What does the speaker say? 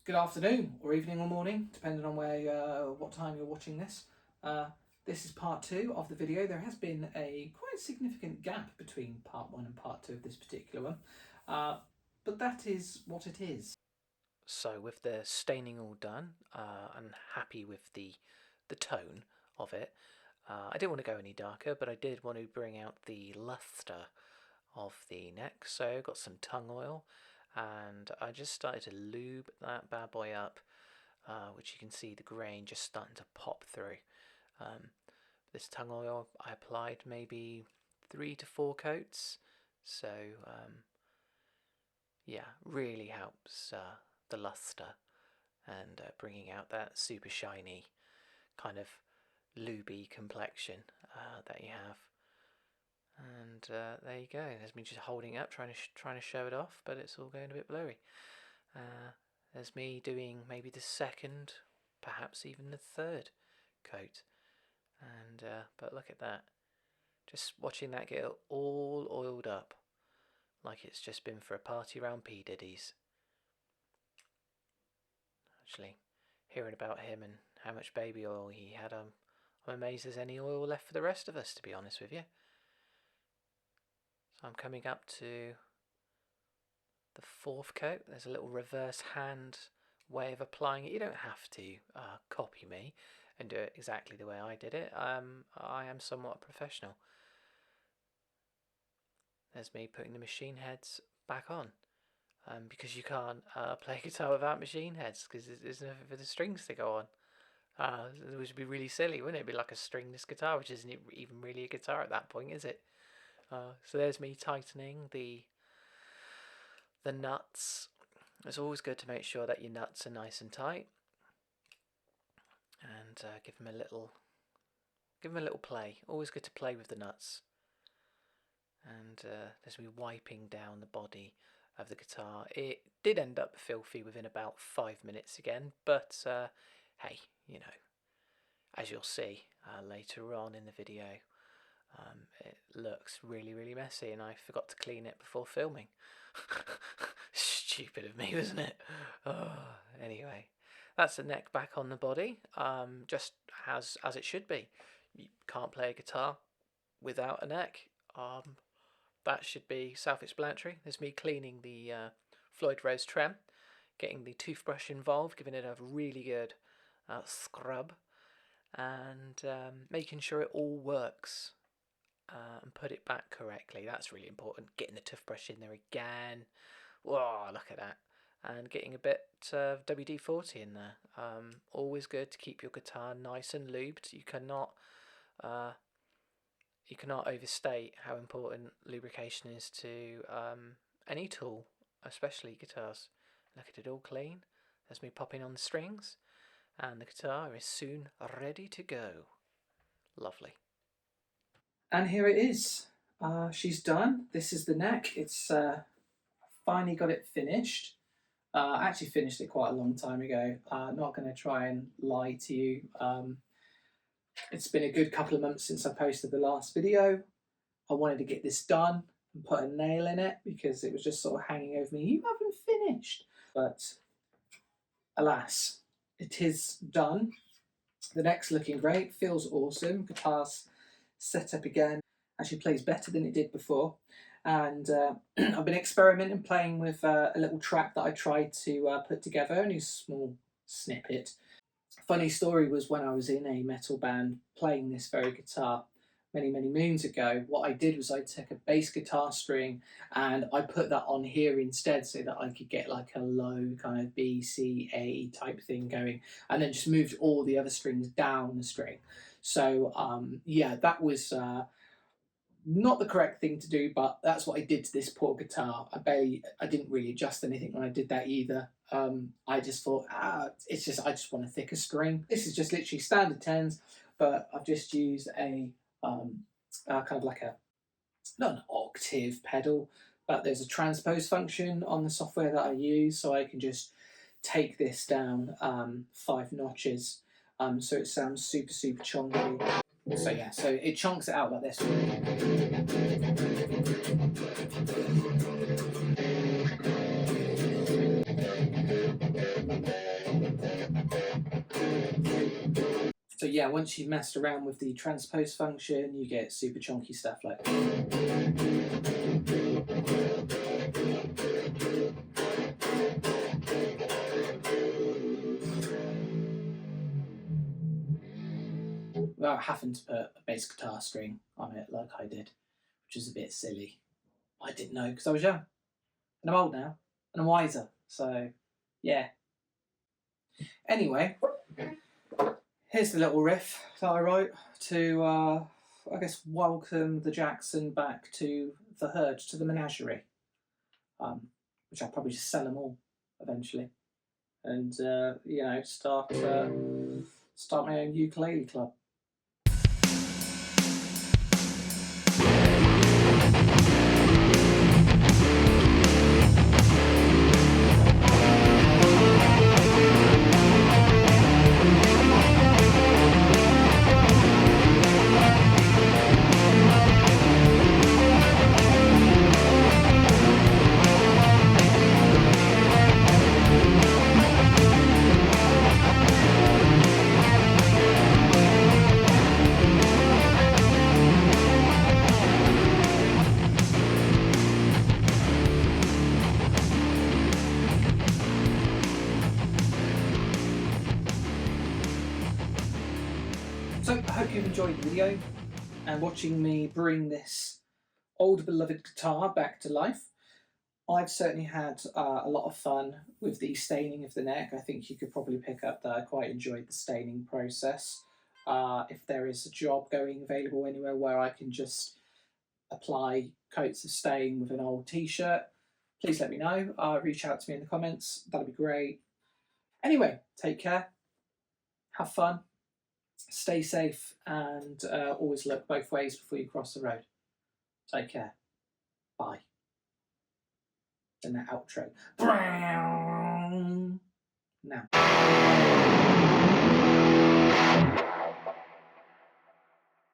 Good afternoon, or evening, or morning, depending on what time you're watching this. This is part 2 of the video. There has been a quite significant gap between part 1 and part 2 of this particular one, but that is what it is. So with the staining all done, I'm happy with the tone of it. I didn't want to go any darker, but I did want to bring out the luster of the neck. So I got some tongue oil, and I just started to lube that bad boy up, which you can see the grain just starting to pop through. This tongue oil I applied maybe 3 to 4 coats, so yeah, really helps the luster and bringing out that super shiny kind of lubey complexion that you have. And there you go. There's me just holding it up, trying to show it off, but it's all going a bit blurry. There's me doing maybe the second, perhaps even the third coat. And but look at that, just watching that get all oiled up, like it's just been for a party round P Diddy's. Actually, hearing about him and how much baby oil he had, I'm amazed there's any oil left for the rest of us, to be honest with you. So I'm coming up to the 4th coat. There's a little reverse hand way of applying it. You don't have to copy me and do it exactly the way I did it. I am somewhat a professional. There's me putting the machine heads back on, because you can't play guitar without machine heads, because there's nothing for the strings to go on. It would be really silly, wouldn't it? It'd be like a stringless guitar, which isn't even really a guitar at that point, is it? So there's me tightening the nuts. It's always good to make sure that your nuts are nice and tight, and give them a little play. Always good to play with the nuts. And there's me wiping down the body of the guitar. It did end up filthy within about 5 minutes again, but hey, you know, as you'll see later on in the video, it looks really messy, and I forgot to clean it before filming. Stupid of me, wasn't it? Anyway, that's the neck back on the body, just as it should be. You can't play a guitar without a neck. That should be self-explanatory. There's me cleaning the Floyd Rose trem, getting the toothbrush involved, giving it a really good scrub, and making sure it all works. And put it back correctly. That's really important. Getting the toothbrush in there again. Whoa, look at that. And getting a bit of WD-40 in there. Always good to keep your guitar nice and lubed. You cannot overstate how important lubrication is to any tool, especially guitars. Look at it all clean. There's me popping on the strings, and the guitar is soon ready to go. Lovely. And here it is. She's done. This is the neck. It's finally got it finished. I actually finished it quite a long time ago. Not going to try and lie to you. It's been a good couple of months since I posted the last video. I wanted to get this done and put a nail in it because it was just sort of hanging over me. You haven't finished. But alas, it is done. The neck's looking great. Feels awesome. Guitar's set up again, actually plays better than it did before, and I've been experimenting, playing with a little track that I tried to put together, only a small snippet. Funny story was when I was in a metal band playing this very guitar many moons ago, what I did was I took a bass guitar string and I put that on here instead so that I could get like a low kind of B, C, A type thing going, and then just moved all the other strings down the string. So yeah, that was not the correct thing to do, but that's what I did to this poor guitar. I didn't really adjust anything when I did that either. I just thought, I just want a thicker string. This is just literally standard 10s, but I've just used a kind of like not an octave pedal, but there's a transpose function on the software that I use, so I can just take this down 5 notches. So it sounds super chunky. So yeah, so it chunks it out like this. yeah, once you've messed around with the transpose function, you get super chunky stuff like without having to put a bass guitar string on it like I did, which is a bit silly. I didn't know because I was young. And I'm old now, and I'm wiser, so yeah. Anyway, here's the little riff that I wrote to, I guess, welcome the Jackson back to the herd, to the menagerie, which I'll probably just sell them all eventually, and you know, start my own ukulele club. So I hope you've enjoyed the video and watching me bring this old beloved guitar back to life. I've certainly had a lot of fun with the staining of the neck. I think you could probably pick up that I quite enjoyed the staining process. If there is a job going available anywhere where I can just apply coats of stain with an old t-shirt, please let me know. Reach out to me in the comments, that'd be great. Anyway, take care, have fun, stay safe, and always look both ways before you cross the road. Take care. Bye. And that outro. Now.